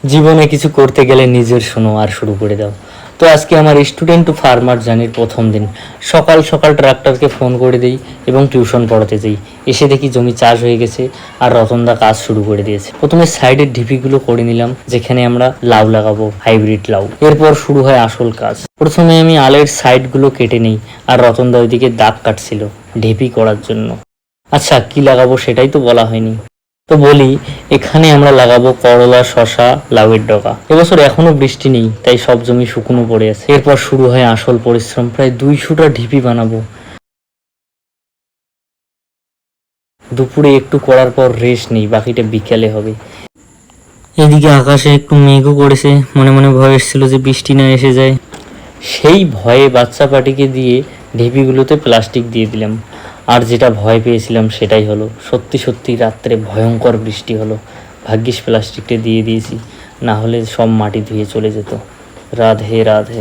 জীবনে কিছু করতে গেলে নিজের শোনো আর শুরু করে দাও। তো আজকে আমার স্টুডেন্ট টু ফার্মার জার্নির প্রথম দিন। সকাল সকাল ট্রাক্টরকে ফোন করে দিই এবং টিউশন পড়াতে যাই। এসে দেখি জমি চাষ হয়ে গেছে আর রতনদা কাজ শুরু করে দিয়েছে। প্রথমে সাইডের ঢিপিগুলো করে নিলাম, যেখানে আমরা লাউ লাগাবো, হাইব্রিড লাউ। এরপর শুরু হয় আসল কাজ। প্রথমে আমি আলের সাইডগুলো কেটে নিই আর রতনদা ওইদিকে দাগ কাটছিল ঢিপি করার জন্য। আচ্ছা, কি লাগাবো সেটাই তো বলা হয়নি। তো বলি, এখানে আমরা লাগাবো করলা, শশা, লাউয়ের ডগা। এবছর এখনো বৃষ্টি নেই, তাই সব জমি শুকনো পড়ে আছে। এরপর শুরু হয় আসল পরিশ্রম। প্রায় 200টা ঢিপি বানাবো। দুপুরে একটু করার পর রেস্ট নেই, বাকিটা বিকেলে হবে। এদিকে আকাশে একটু মেঘও করেছে, মনে মনে ভয় এসেছিল যে বৃষ্টি না এসে যায়। সেই ভয়ে বাচ্চা পাটিকে দিয়ে ঢিপিগুলোতে প্লাস্টিক দিয়ে দিলাম। আর যেটা ভয় পেয়েছিলাম সেটাই হলো। সত্যি সত্যি রাত্রে ভয়ঙ্কর বৃষ্টি হলো। ভাগ্যিস প্লাস্টিকটা দিয়ে দিয়েছি, না হলে সব মাটি ধুয়ে চলে যেত। রাধে রাধে।